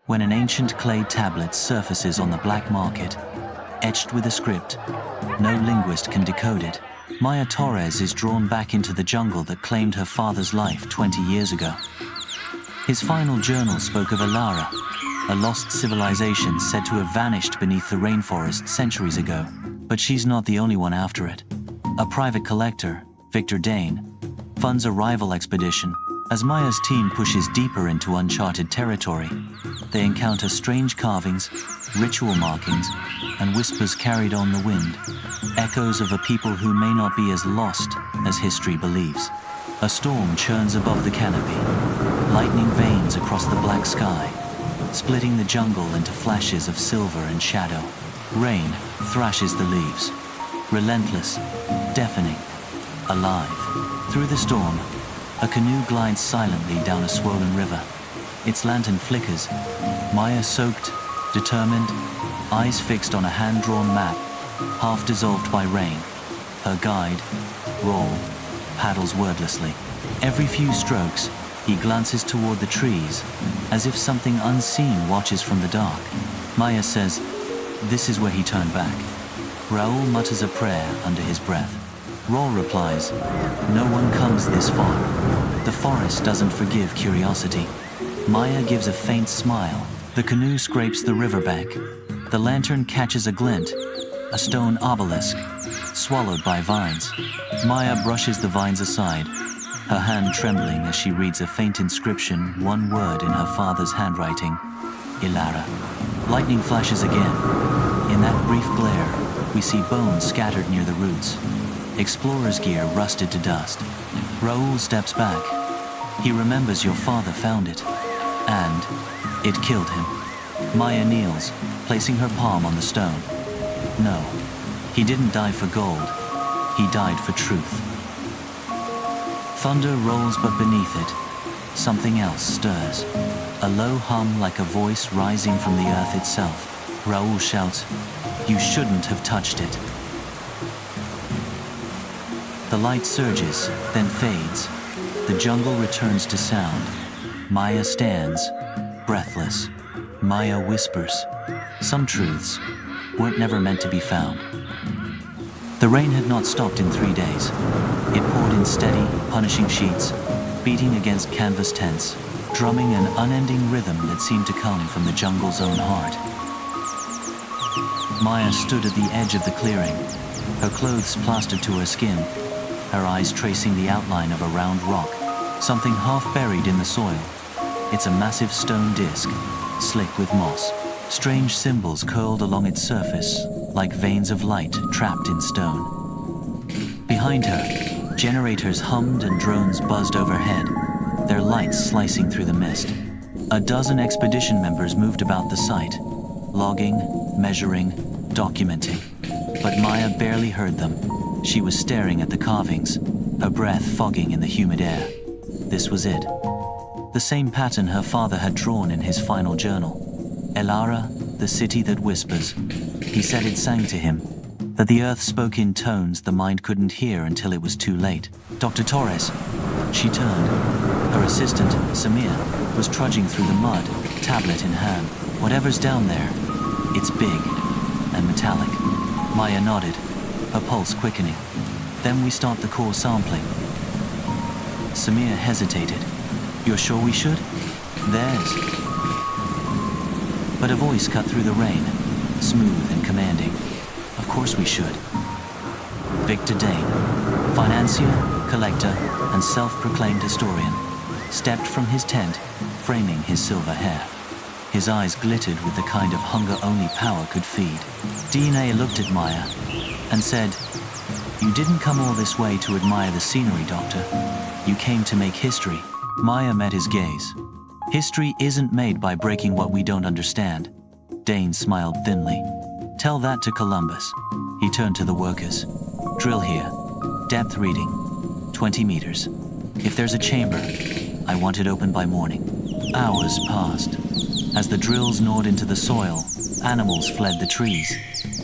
when an ancient clay tablet surfaces on the black market, etched with a script. No linguist can decode it. Maya Torres is drawn back into the jungle that claimed her father's life 20 years ago. His final journal spoke of Elara, a lost civilization said to have vanished beneath the rainforest centuries ago. But she's not the only one after it. A private collector, Victor Dane, funds a rival expedition. As Maya's team pushes deeper into uncharted territory, they encounter strange carvings, ritual markings, and whispers carried on the wind, echoes of a people who may not be as lost as history believes. A storm churns above the canopy, lightning veins across the black sky, splitting the jungle into flashes of silver and shadow. Rain thrashes the leaves, relentless, deafening, alive. Through the storm, a canoe glides silently down a swollen river. Its lantern flickers. Maya soaked, determined, eyes fixed on a hand-drawn map, half dissolved by rain. Her guide, Raul, paddles wordlessly. Every few strokes, he glances toward the trees, as if something unseen watches from the dark. Maya says, "This is where he turned back." Raul mutters a prayer under his breath. Raul replies, "No one comes this far. The forest doesn't forgive curiosity." Maya gives a faint smile. The canoe scrapes the riverbank. The lantern catches a glint, a stone obelisk, swallowed by vines. Maya brushes the vines aside, her hand trembling as she reads a faint inscription, one word in her father's handwriting, Elara. Lightning flashes again. In that brief glare, we see bones scattered near the roots. Explorer's gear rusted to dust. Raul steps back. He remembers your father found it, and it killed him. Maya kneels, placing her palm on the stone. No, he didn't die for gold. He died for truth. Thunder rolls, but beneath it, something else stirs. A low hum like a voice rising from the earth itself. Raul shouts, "You shouldn't have touched it." The light surges, then fades. The jungle returns to sound. Maya stands, breathless. Maya whispers. Some truths weren't never meant to be found. The rain had not stopped in 3 days. It poured in steady, punishing sheets, beating against canvas tents, drumming an unending rhythm that seemed to come from the jungle's own heart. Maya stood at the edge of the clearing, her clothes plastered to her skin, her eyes tracing the outline of a round rock, something half buried in the soil. It's a massive stone disc, slick with moss. Strange symbols curled along its surface, like veins of light trapped in stone. Behind her, generators hummed and drones buzzed overhead, their lights slicing through the mist. A dozen expedition members moved about the site, logging, measuring, documenting. But Maya barely heard them. She was staring at the carvings, her breath fogging in the humid air. This was it. The same pattern her father had drawn in his final journal. Elara, the city that whispers. He said it sang to him, that the earth spoke in tones the mind couldn't hear until it was too late. Dr. Torres. She turned. Her assistant, Samir, was trudging through the mud, tablet in hand. Whatever's down there, it's big and metallic. Maya nodded, her pulse quickening. Then we start the core sampling. Samir hesitated. "You're sure we should?" "There's..." But a voice cut through the rain, smooth and commanding. "Of course we should." Victor Dane, financier, collector, and self-proclaimed historian, stepped from his tent, framing his silver hair. His eyes glittered with the kind of hunger only power could feed. DNA looked at Maya and said, "You didn't come all this way to admire the scenery, Doctor. You came to make history." Maya met his gaze. "History isn't made by breaking what we don't understand." Dane smiled thinly. "Tell that to Columbus." He turned to the workers. "Drill here. Depth reading. 20 meters. If there's a chamber, I want it open by morning." Hours passed. As the drills gnawed into the soil, animals fled the trees.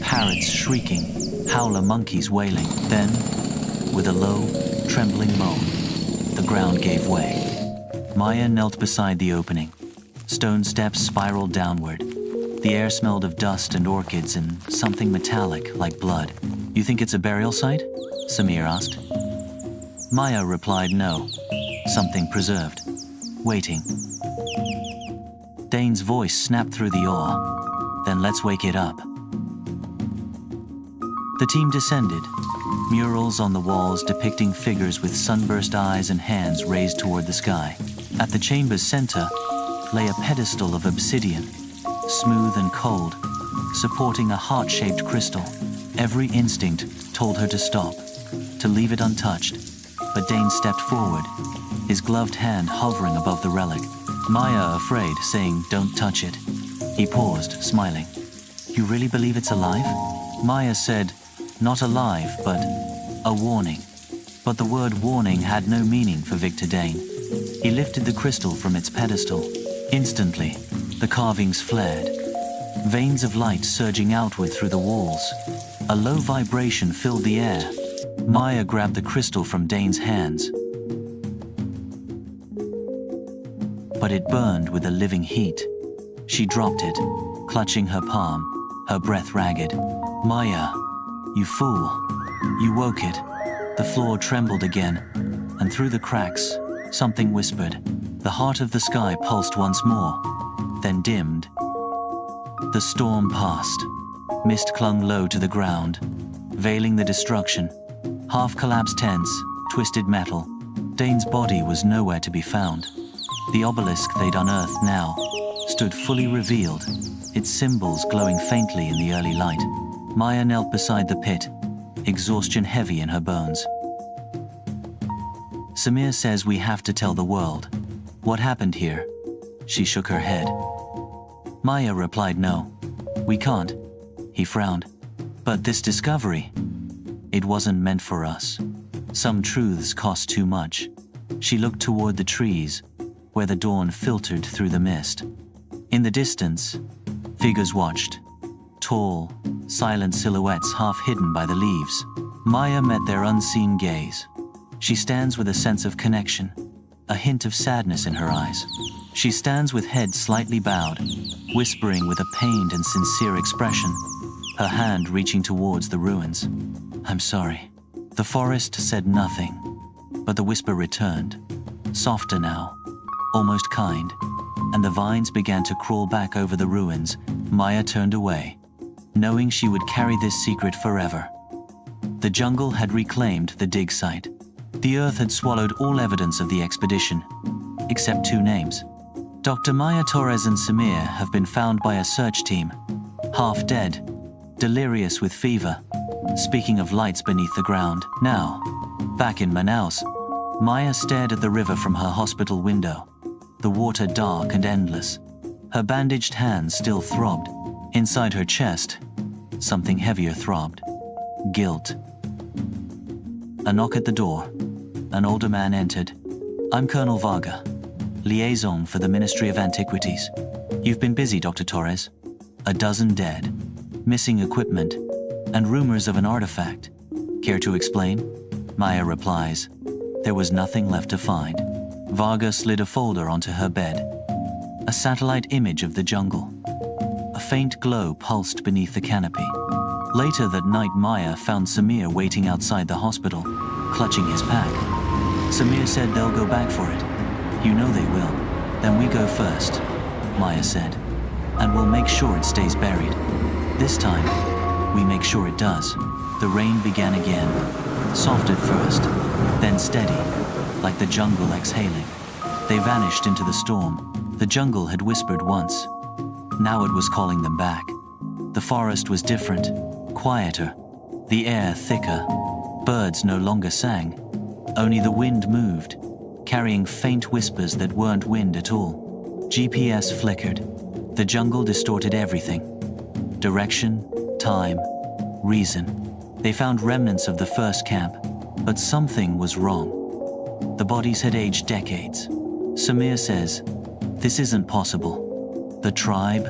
Parrots shrieking, howler monkeys wailing. Then, with a low, trembling moan, the ground gave way. Maya knelt beside the opening, Stone steps spiraled downward. The air smelled of dust and orchids and something metallic like blood. You think it's a burial site? Samir asked. Maya replied no. Something preserved. Waiting. Dane's voice snapped through the awe. Then let's wake it up. The team descended. Murals on the walls depicting figures with sunburst eyes and hands raised toward the sky. At the chamber's center lay a pedestal of obsidian, smooth and cold, supporting a heart-shaped crystal. Every instinct told her to stop, to leave it untouched, but Dane stepped forward, his gloved hand hovering above the relic. Maya afraid, saying, "Don't touch it." He paused, smiling. "You really believe it's alive?" Maya said, "Not alive, but a warning." But the word warning had no meaning for Victor Dane. He lifted the crystal from its pedestal. Instantly, the carvings flared, veins of light surging outward through the walls. A low vibration filled the air. Maya grabbed the crystal from Dane's hands. But it burned with a living heat. She dropped it, clutching her palm, her breath ragged. "Maya, you fool. You woke it." The floor trembled again, and through the cracks, something whispered. The heart of the sky pulsed once more, then dimmed. The storm passed. Mist clung low to the ground, veiling the destruction. Half-collapsed tents, twisted metal. Dane's body was nowhere to be found. The obelisk they'd unearthed now stood fully revealed, its symbols glowing faintly in the early light. Maya knelt beside the pit, exhaustion heavy in her bones. "Samir says we have to tell the world. What happened here?" She shook her head. Maya replied no. "We can't." He frowned. "But this discovery, it wasn't meant for us. Some truths cost too much." She looked toward the trees, where the dawn filtered through the mist. In the distance, figures watched. Tall, silent silhouettes half hidden by the leaves. Maya met their unseen gaze. She stands with a sense of connection, a hint of sadness in her eyes. She stands with head slightly bowed, whispering with a pained and sincere expression, her hand reaching towards the ruins. "I'm sorry." The forest said nothing, but the whisper returned, softer now, almost kind, and the vines began to crawl back over the ruins. Maya turned away, knowing she would carry this secret forever. The jungle had reclaimed the dig site. The earth had swallowed all evidence of the expedition, except two names. Dr. Maya Torres and Samir have been found by a search team, half dead, delirious with fever, speaking of lights beneath the ground. Now, back in Manaus, Maya stared at the river from her hospital window, the water dark and endless. Her bandaged hands still throbbed. Inside her chest, something heavier throbbed. Guilt. A knock at the door. An older man entered. "I'm Colonel Varga, liaison for the Ministry of Antiquities. You've been busy, Dr. Torres. A dozen dead, missing equipment, and rumors of an artifact. Care to explain?" Maya replies. There was nothing left to find. Varga slid a folder onto her bed. A satellite image of the jungle. A faint glow pulsed beneath the canopy. Later that night, Maya found Samir waiting outside the hospital, clutching his pack. Samir said they'll go back for it. "You know they will." "Then we go first," Maya said, "and we'll make sure it stays buried. This time, we make sure it does." The rain began again, soft at first, then steady, like the jungle exhaling. They vanished into the storm. The jungle had whispered once. Now it was calling them back. The forest was different, quieter, the air thicker. Birds no longer sang. Only the wind moved, carrying faint whispers that weren't wind at all. GPS flickered. The jungle distorted everything. Direction, time, reason. They found remnants of the first camp, but something was wrong. The bodies had aged decades. Samir says, "This isn't possible. The tribe,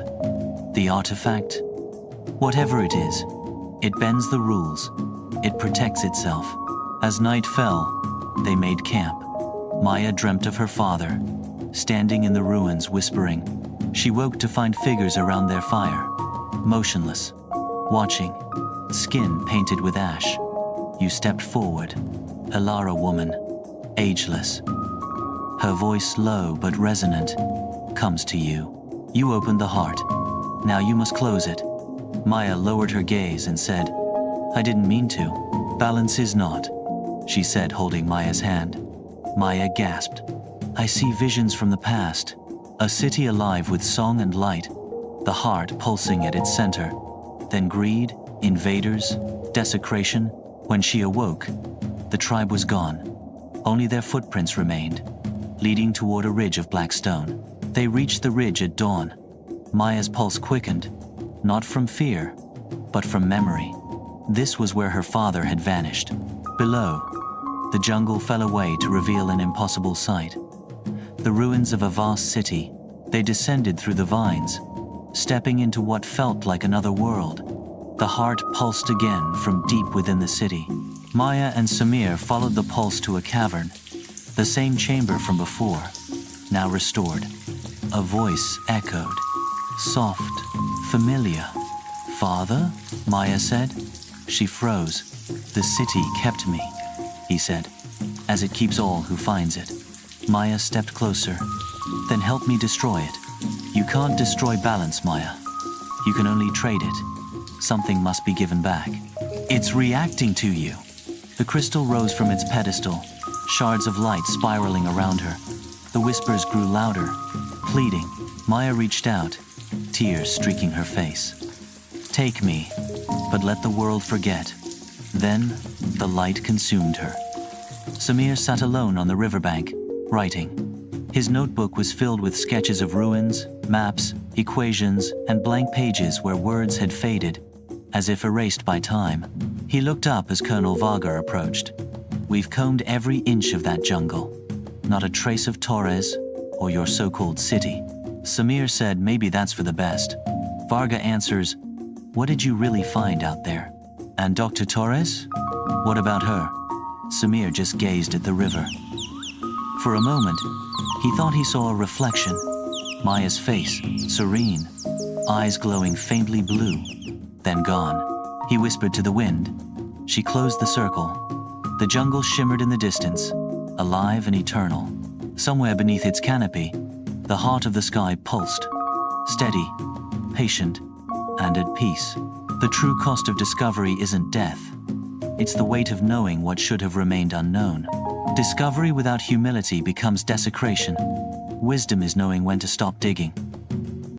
the artifact, whatever it is, it bends the rules. It protects itself." As night fell, they made camp. Maya dreamt of her father, standing in the ruins whispering, She woke to find figures around their fire, motionless, watching, skin painted with ash. You stepped forward, a Lara woman, ageless. Her voice low but resonant, comes to you. You opened the heart. Now you must close it. Maya lowered her gaze and said, I didn't mean to. Balance is not, she said, holding Maya's hand. Maya gasped. I see visions from the past, a city alive with song and light, the heart pulsing at its center. Then greed, invaders, desecration. When she awoke, the tribe was gone. Only their footprints remained, leading toward a ridge of black stone. They reached the ridge at dawn. Maya's pulse quickened, not from fear, but from memory. This was where her father had vanished. Below, the jungle fell away to reveal an impossible sight. The ruins of a vast city. They descended through the vines, stepping into what felt like another world. The heart pulsed again from deep within the city. Maya and Samir followed the pulse to a cavern, the same chamber from before, now restored. A voice echoed, soft, familiar. Father? Maya said. She froze. The city kept me, he said, as it keeps all who finds it. Maya stepped closer. Then help me destroy it. You can't destroy balance, Maya. You can only trade it. Something must be given back. It's reacting to you. The crystal rose from its pedestal, shards of light spiraling around her. The whispers grew louder, pleading. Maya reached out, tears streaking her face. Take me, but let the world forget. Then, the light consumed her. Samir sat alone on the riverbank, writing. His notebook was filled with sketches of ruins, maps, equations, and blank pages where words had faded, as if erased by time. He looked up as Colonel Varga approached. We've combed every inch of that jungle. Not a trace of Torres or your so-called city. Samir said maybe that's for the best. Varga answers, what did you really find out there? And Dr. Torres? What about her? Samir just gazed at the river. For a moment, he thought he saw a reflection. Maya's face, serene, eyes glowing faintly blue, then gone. He whispered to the wind. She closed the circle. The jungle shimmered in the distance, alive and eternal. Somewhere beneath its canopy, the heart of the sky pulsed, steady, patient, and at peace. The true cost of discovery isn't death. It's the weight of knowing what should have remained unknown. Discovery without humility becomes desecration. Wisdom is knowing when to stop digging.